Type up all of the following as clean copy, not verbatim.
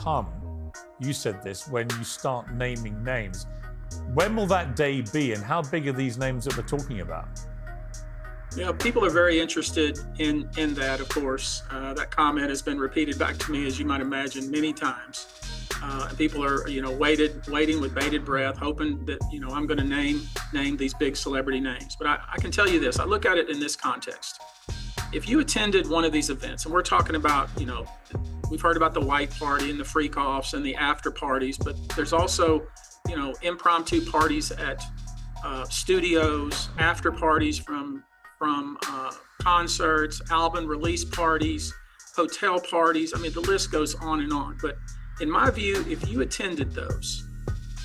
come, you said this, when you start naming names. When will that day be, and how big are these names that we're talking about? Yeah, people are very interested in that, of course. That comment has been repeated back to me, as you might imagine, many times. And people are, waiting with bated breath, hoping that, I'm going to name these big celebrity names. But I can tell you this, I look at it in this context. If you attended one of these events, and we're talking about, we've heard about the white party and the freak-offs and the after parties, but there's also, impromptu parties at studios, after parties from concerts, album release parties, hotel parties. I mean, the list goes on and on. But in my view, if you attended those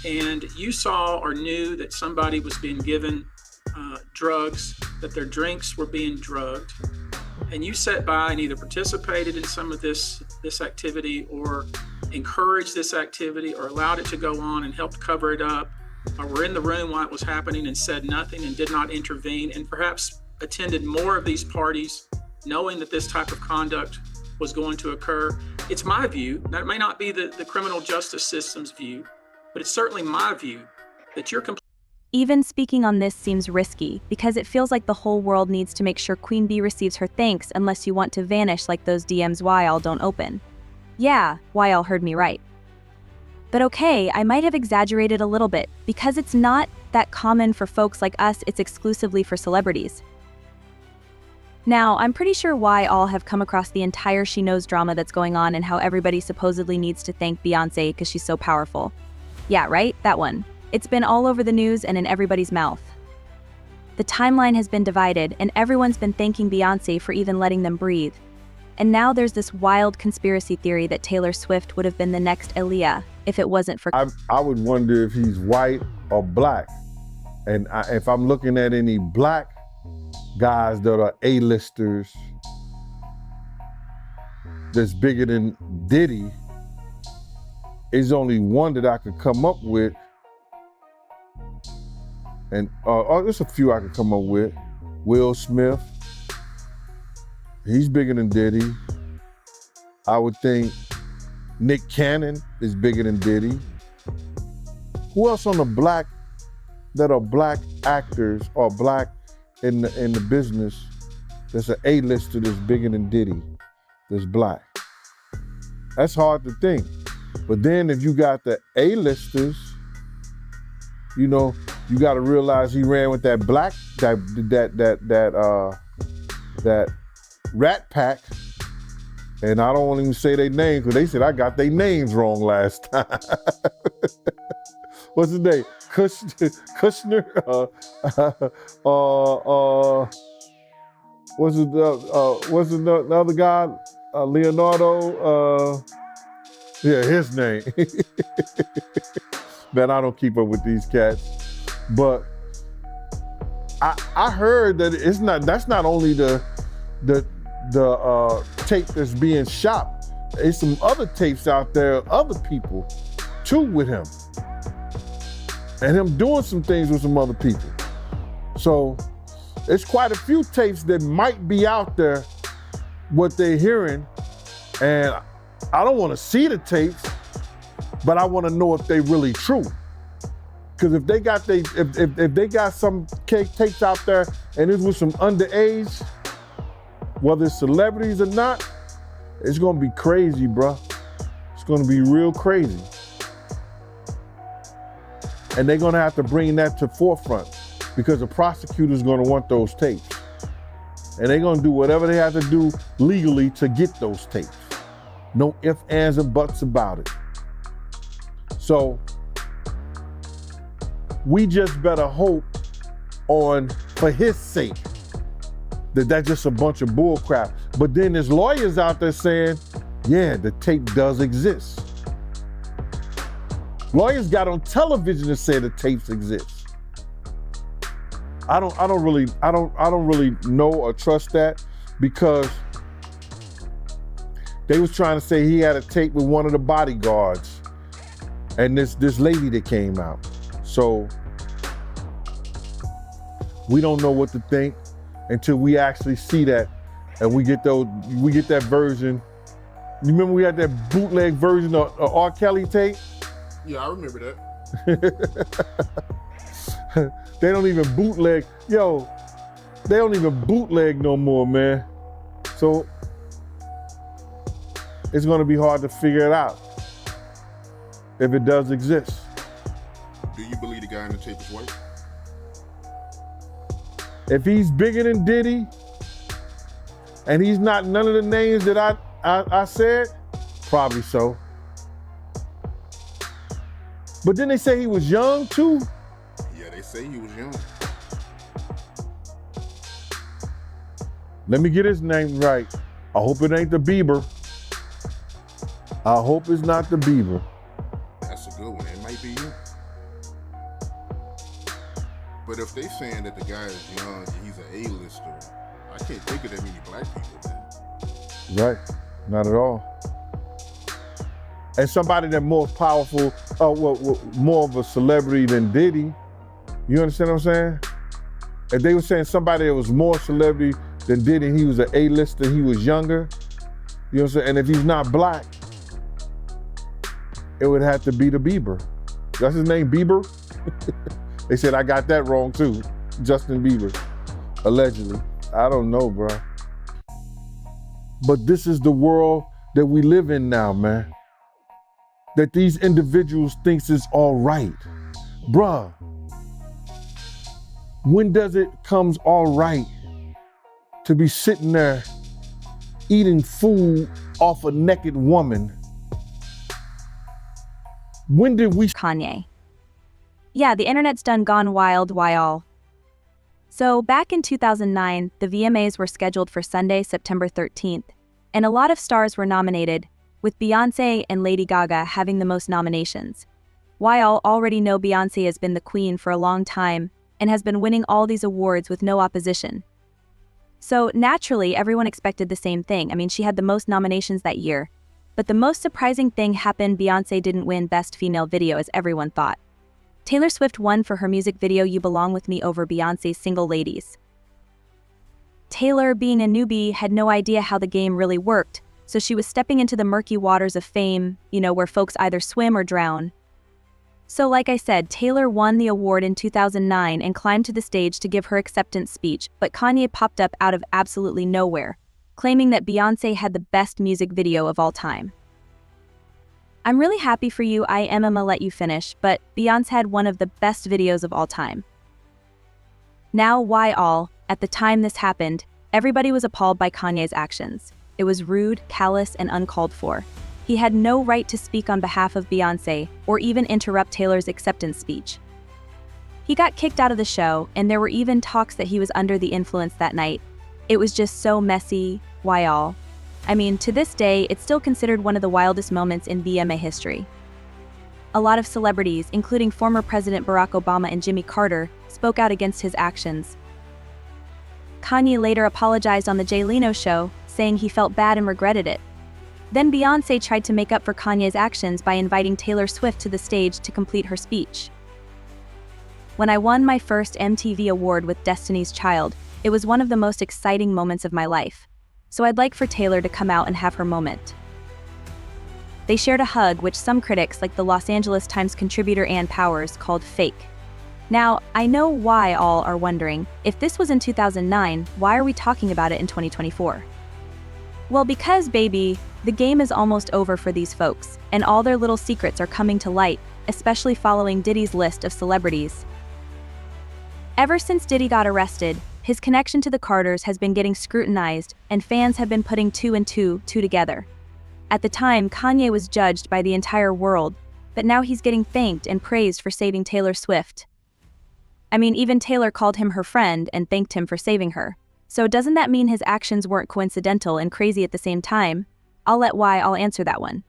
and you saw or knew that somebody was being given drugs, that their drinks were being drugged, and you sat by and either participated in some of this activity or encouraged this activity or allowed it to go on and helped cover it up, or were in the room while it was happening and said nothing and did not intervene, and perhaps attended more of these parties knowing that this type of conduct was going to occur, it's my view, that may not be the criminal justice system's view, but it's certainly my view that you're Even speaking on this seems risky, because it feels like the whole world needs to make sure Queen Bee receives her thanks unless you want to vanish like those DMs YL don't open. Yeah, YL heard me right. But okay, I might have exaggerated a little bit, because it's not that common for folks like us, it's exclusively for celebrities. Now, I'm pretty sure all have come across the entire She Knows drama that's going on and how everybody supposedly needs to thank Beyonce because she's so powerful. Yeah, right? That one. It's been all over the news and in everybody's mouth. The timeline has been divided, and everyone's been thanking Beyonce for even letting them breathe. And now there's this wild conspiracy theory that Taylor Swift would have been the next Aaliyah if it wasn't for... I would wonder if he's white or black. And if I'm looking at any black guys that are A-listers that's bigger than Diddy, is only one that I could come up with. And there's a few I could come up with. Will Smith, he's bigger than Diddy. I would think Nick Cannon is bigger than Diddy. Who else on the black, that are black actors or black in the business, there's an A-lister that's bigger than Diddy, that's black? That's hard to think. But then if you got the A-listers, you got to realize he ran with that black, that Rat Pack, and I don't want to even say their names because they said I got their names wrong last time. What's his name? Kushner? What's the other guy? Leonardo? Yeah, his name. Man, I don't keep up with these cats. But I heard that that's not only the tape that's being shot. There's some other tapes out there, other people too with him. And him doing some things with some other people. So it's quite a few tapes that might be out there, what they're hearing. And I don't want to see the tapes, but I want to know if they really true. Because if they got some tapes out there and it's with some underage, whether it's celebrities or not, it's gonna be crazy, bro. It's gonna be real crazy. And they're gonna have to bring that to forefront because the prosecutor's gonna want those tapes. And they're gonna do whatever they have to do legally to get those tapes. No ifs, ands, and buts about it. So we just better hope for his sake, that that's just a bunch of bull crap. But then there's lawyers out there saying, yeah, the tape does exist. Lawyers got on television to say the tapes exist. I don't really know or trust that, because they was trying to say he had a tape with one of the bodyguards and this lady that came out. So we don't know what to think until we actually see that and we get that version You remember we had that bootleg version of R. Kelly tape? Yeah, I remember that. They don't even bootleg. Yo, they don't even bootleg no more, man. So it's gonna be hard to figure it out if it does exist. Do you believe the guy in the tape is white? If he's bigger than Diddy and he's not none of the names that I said, probably so. But then they say he was young too. Yeah, they say he was young. Let me get his name right. I hope it ain't the Bieber. I hope it's not the Bieber. That's a good one. It might be you. But if they saying that the guy is young and he's an A-lister, I can't think of that many black people, man. Right, not at all. And somebody that's more powerful, more of a celebrity than Diddy. You understand what I'm saying? If they were saying somebody that was more celebrity than Diddy, he was an A-lister, he was younger, you know what I'm saying? And if he's not black, it would have to be the Bieber. That's his name, Bieber? They said I got that wrong too. Justin Bieber, allegedly. I don't know, bro. But this is the world that we live in now, man. That these individuals thinks it's all right. Bruh, when does it comes all right to be sitting there eating food off a naked woman? When did we... Kanye. Yeah, the internet's done gone wild, why all? So, back in 2009, the VMAs were scheduled for Sunday, September 13th, and a lot of stars were nominated, with Beyonce and Lady Gaga having the most nominations. Why all already know Beyonce has been the queen for a long time and has been winning all these awards with no opposition. So, naturally, everyone expected the same thing. I mean, she had the most nominations that year. But the most surprising thing happened: Beyonce didn't win Best Female Video as everyone thought. Taylor Swift won for her music video You Belong With Me over Beyonce's Single Ladies. Taylor, being a newbie, had no idea how the game really worked, so she was stepping into the murky waters of fame, you know, where folks either swim or drown. So like I said, Taylor won the award in 2009 and climbed to the stage to give her acceptance speech, but Kanye popped up out of absolutely nowhere, claiming that Beyonce had the best music video of all time. I'm really happy for you, I'ma let you finish, but Beyonce had one of the best videos of all time. Now, why all? At the time this happened, everybody was appalled by Kanye's actions. It was rude, callous, and uncalled for. He had no right to speak on behalf of Beyonce or even interrupt Taylor's acceptance speech. He got kicked out of the show, and there were even talks that he was under the influence that night. It was just so messy, why all? I mean, to this day, it's still considered one of the wildest moments in VMA history. A lot of celebrities, including former President Barack Obama and Jimmy Carter, spoke out against his actions. Kanye later apologized on the Jay Leno show, saying he felt bad and regretted it. Then Beyonce tried to make up for Kanye's actions by inviting Taylor Swift to the stage to complete her speech. When I won my first MTV award with Destiny's Child, it was one of the most exciting moments of my life. So I'd like for Taylor to come out and have her moment. They shared a hug, which some critics, like the Los Angeles Times contributor Ann Powers, called fake. Now, I know why all are wondering, if this was in 2009, why are we talking about it in 2024? Well, because, baby, the game is almost over for these folks, and all their little secrets are coming to light, especially following Diddy's list of celebrities. Ever since Diddy got arrested, his connection to the Carters has been getting scrutinized, and fans have been putting two and two together. At the time, Kanye was judged by the entire world, but now he's getting thanked and praised for saving Taylor Swift. I mean, even Taylor called him her friend and thanked him for saving her. So doesn't that mean his actions weren't coincidental and crazy at the same time? I'll answer that one.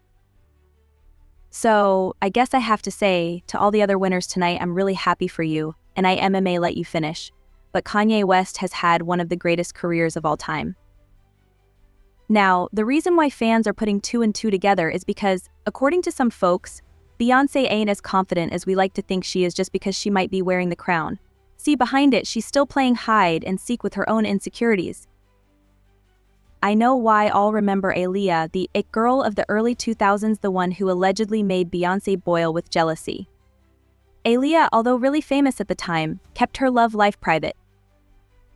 So, I guess I have to say, to all the other winners tonight, I'm really happy for you, and I'ma let you finish. But Kanye West has had one of the greatest careers of all time. Now, the reason why fans are putting two and two together is because, according to some folks, Beyonce ain't as confident as we like to think she is just because she might be wearing the crown. See, behind it, she's still playing hide and seek with her own insecurities. I know why all remember Aaliyah, the it girl of the early 2000s, the one who allegedly made Beyonce boil with jealousy. Aaliyah, although really famous at the time, kept her love life private.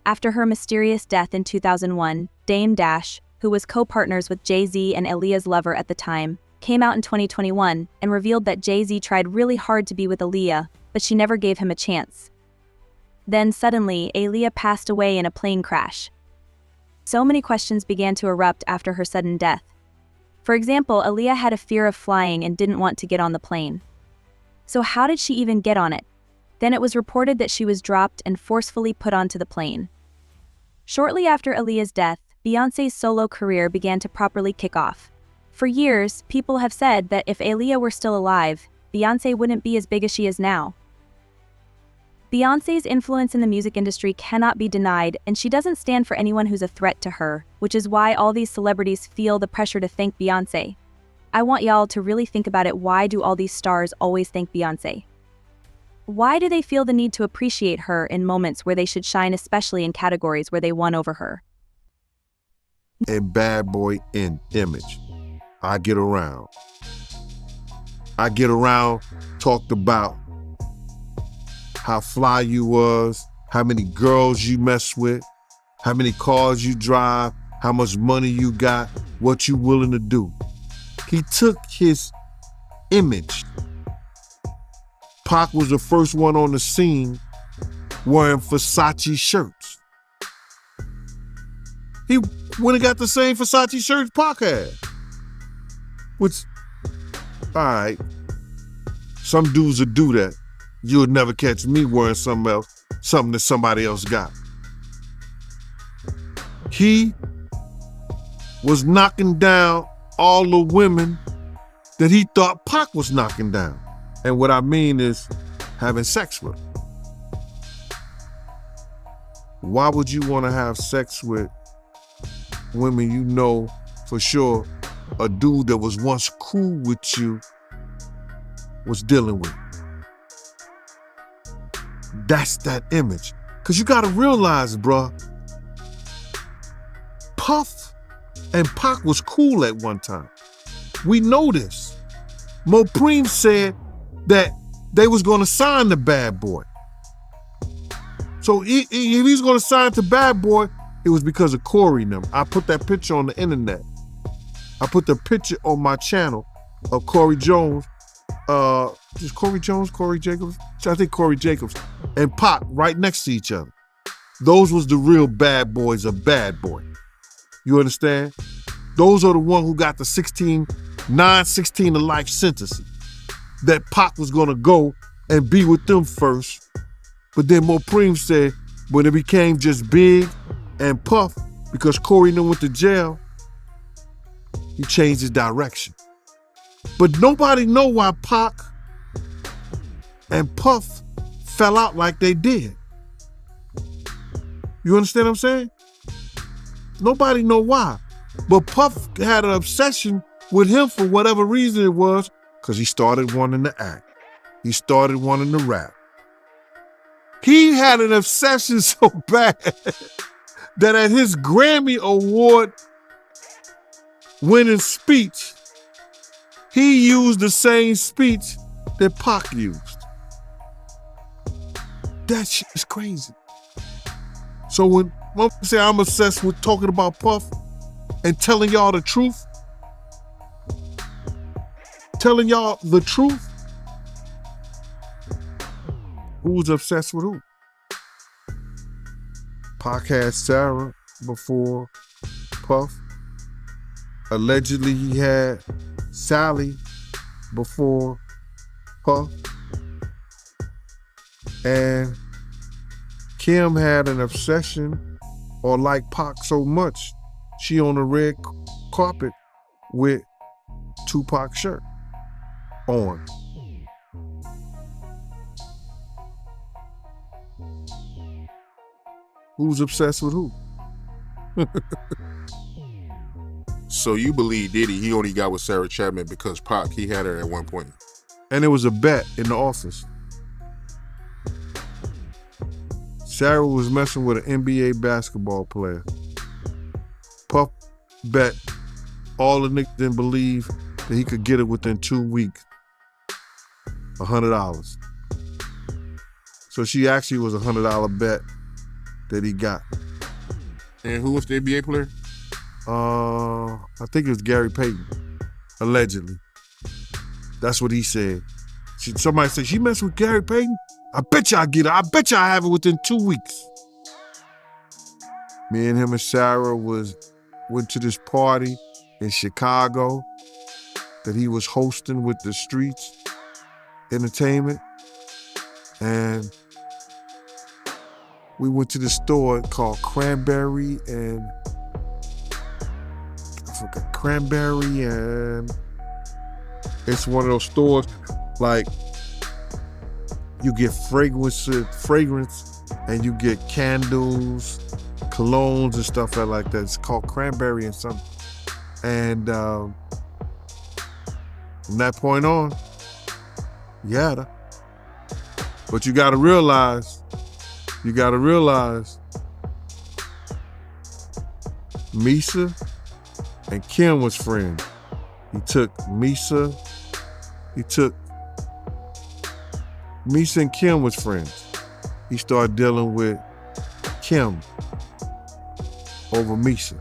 After her mysterious death in 2001, Dame Dash, who was co-partners with Jay-Z and Aaliyah's lover at the time, came out in 2021 and revealed that Jay-Z tried really hard to be with Aaliyah, but she never gave him a chance. Then suddenly, Aaliyah passed away in a plane crash. So many questions began to erupt after her sudden death. For example, Aaliyah had a fear of flying and didn't want to get on the plane. So how did she even get on it? Then it was reported that she was dropped and forcefully put onto the plane. Shortly after Aaliyah's death, Beyonce's solo career began to properly kick off. For years, people have said that if Aaliyah were still alive, Beyonce wouldn't be as big as she is now. Beyonce's influence in the music industry cannot be denied, and she doesn't stand for anyone who's a threat to her, which is why all these celebrities feel the pressure to thank Beyonce. I want y'all to really think about it. Why do all these stars always thank Beyonce? Why do they feel the need to appreciate her in moments where they should shine, especially in categories where they won over her? A bad boy in image. I get around, talked about how fly you was, how many girls you mess with, how many cars you drive, how much money you got, what you willing to do. He took his image. Pac was the first one on the scene wearing Versace shirts. He went and got the same Versace shirts Pac had. Which, all right, some dudes would do that. You would never catch me wearing something else, something that somebody else got. He was knocking down all the women that he thought Pac was knocking down. And what I mean is having sex with. Why would you want to have sex with women you know for sure a dude that was once cool with you was dealing with? That's that image. Because you got to realize, bruh, Puff and Pac was cool at one time. We know this. Mopreme said that they was going to sign the Bad Boy. So if he's going to sign to Bad Boy, it was because of Corey and them. I put that picture on the internet. I put the picture on my channel of Corey Jones. Is Corey Jones, Corey Jacobs? I think Corey Jacobs and Pac right next to each other. Those was the real bad boys of Bad Boy. You understand? Those are the ones who got the 16 to life sentences. That Pac was gonna go and be with them first. But then Mopreme said when it became just Big and Puff, because Corey and them went to jail, he changed his direction. But nobody know why Pac and Puff fell out like they did. You understand what I'm saying? Nobody know why. But Puff had an obsession with him for whatever reason it was, because he started wanting to act. He started wanting to rap. He had an obsession so bad that at his Grammy Award winning speech, he used the same speech that Pac used. That shit is crazy. So when I say I'm obsessed with talking about Puff and telling y'all the truth, who's obsessed with who? Pac had Sarah before Puff. Allegedly he had Sally before Puff. And Kim had an obsession or liked Pac so much, she on the red carpet with Tupac shirt on. Who's obsessed with who? So you believe Diddy, he only got with Sarah Chapman because Pac, he had her at one point. And it was a bet in the office. Sarah was messing with an NBA basketball player. Puff bet all the niggas didn't believe that he could get it within 2 weeks. $100. So she actually was a $100 bet that he got. And who was the NBA player? I think it was Gary Payton, allegedly. That's what he said. Somebody said, she messed with Gary Payton? I bet you I get it. I bet you I have it within 2 weeks. Me and him and Sarah went to this party in Chicago that he was hosting with the Streets Entertainment. And we went to this store called Cranberry and it's one of those stores like you get fragrance and you get candles, colognes and stuff like that. It's called Cranberry and something. And from that point on, you had her. But you gotta realize, Misa and Kim was friends. Misa and Kim was friends. He started dealing with Kim over Misa.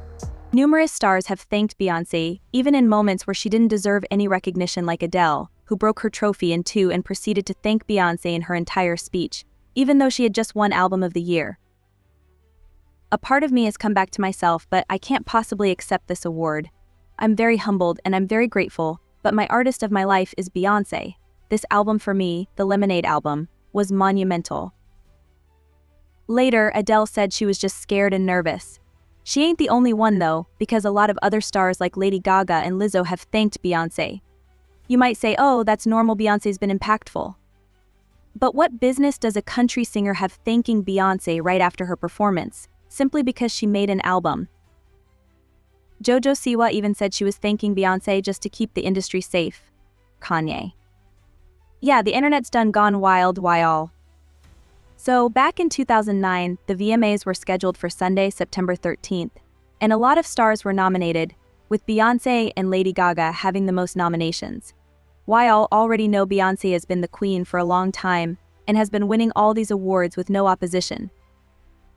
Numerous stars have thanked Beyonce, even in moments where she didn't deserve any recognition, like Adele, who broke her trophy in two and proceeded to thank Beyonce in her entire speech, even though she had just won Album of the Year. A part of me has come back to myself, but I can't possibly accept this award. I'm very humbled and I'm very grateful, but my artist of my life is Beyonce. This album for me, the Lemonade album, was monumental. Later, Adele said she was just scared and nervous. She ain't the only one though, because a lot of other stars like Lady Gaga and Lizzo have thanked Beyonce. You might say, oh, that's normal, Beyonce's been impactful. But what business does a country singer have thanking Beyonce right after her performance, simply because she made an album? JoJo Siwa even said she was thanking Beyonce just to keep the industry safe. Kanye. Yeah, the internet's done gone wild, why all? So, back in 2009, the VMAs were scheduled for Sunday, September 13th, and a lot of stars were nominated, with Beyonce and Lady Gaga having the most nominations. Why all already know Beyonce has been the queen for a long time and has been winning all these awards with no opposition.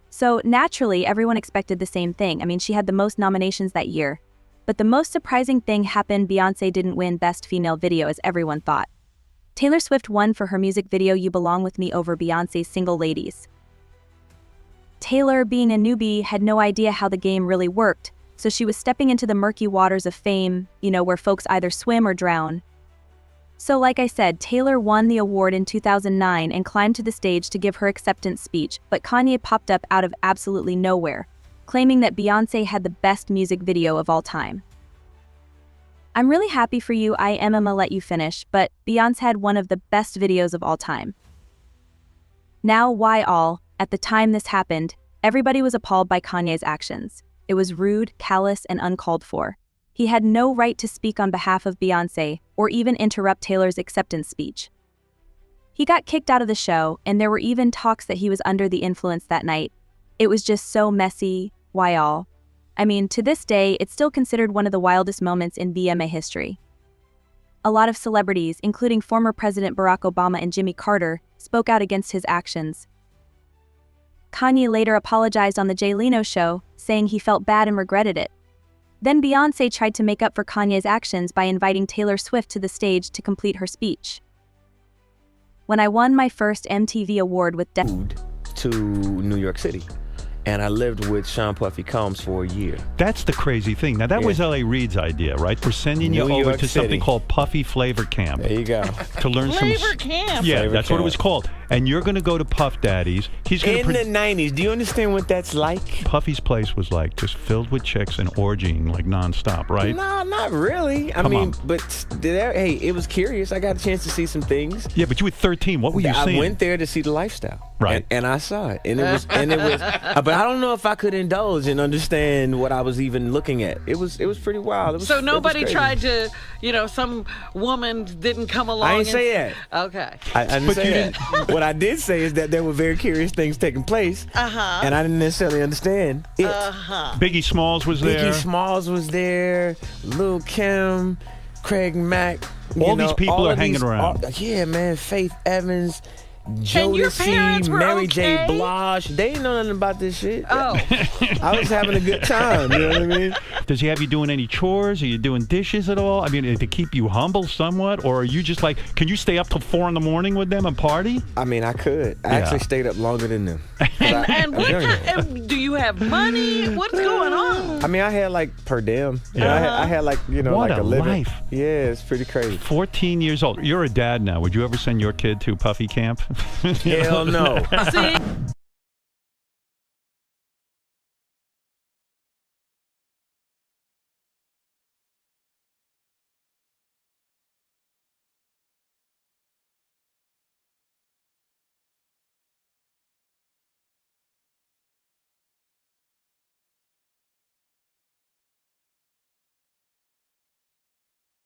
So, naturally, everyone expected the same thing. I mean, she had the most nominations that year. But the most surprising thing happened: Beyonce didn't win Best Female Video as everyone thought. Taylor Swift won for her music video You Belong With Me over Beyonce's Single Ladies. Taylor, being a newbie, had no idea how the game really worked, so she was stepping into the murky waters of fame, where folks either swim or drown. So like I said, Taylor won the award in 2009 and climbed to the stage to give her acceptance speech, but Kanye popped up out of absolutely nowhere, claiming that Beyonce had the best music video of all time. I'm really happy for you, I'ma let you finish, but Beyonce had one of the best videos of all time. Now, why all? At the time this happened, everybody was appalled by Kanye's actions. It was rude, callous, and uncalled for. He had no right to speak on behalf of Beyonce or even interrupt Taylor's acceptance speech. He got kicked out of the show, and there were even talks that he was under the influence that night. It was just so messy, why all? I mean, to this day, it's still considered one of the wildest moments in VMA history. A lot of celebrities, including former President Barack Obama and Jimmy Carter, spoke out against his actions. Kanye later apologized on the Jay Leno show, saying he felt bad and regretted it. Then Beyonce tried to make up for Kanye's actions by inviting Taylor Swift to the stage to complete her speech. When I won my first MTV award with to New York City. And I lived with Sean Puffy Combs for a year. That's the crazy thing. Now, that was L.A. Reid's idea, right? We're sending you over to something called Puffy Flavor Camp. There you go. To learn Flavor Camp. Yeah, Flavor that's Camp. what it was called. And you're going to go to Puff Daddy's. He's going In the 90s, do you understand what that's like? Puffy's place was like just filled with chicks and orgying like nonstop, right? No, not really. I mean, but hey, it was curious. I got a chance to see some things. Yeah, but you were 13. What were you seeing? I went there to see the lifestyle. Right. And I saw it, and it was, but I don't know if I could indulge and understand what I was even looking at. It was pretty wild. So nobody tried to, some woman didn't come along. I didn't say that. Okay. I didn't say that. What I did say is that there were very curious things taking place, and I didn't necessarily understand it. Biggie Smalls was there. Biggie Smalls was there. Lil' Kim, Craig Mack. All these people are hanging around. Yeah, man. Faith Evans. And your parents Jodeci, were Mary okay? J. Blige, they didn't know nothing about this shit. Oh. I was having a good time, you know what I mean? Does he have you doing any chores? Are you doing dishes at all? I mean, to keep you humble somewhat? Or are you just like, can you stay up till 4 a.m. with them and party? I mean, I could. I actually stayed up longer than them. And what kind, do you have money? What's going on? I mean, I had like per diem. I had like, what like a living. life. Yeah, it's pretty crazy. 14 years old. You're a dad now. Would you ever send your kid to Puffy camp? Hell no. See?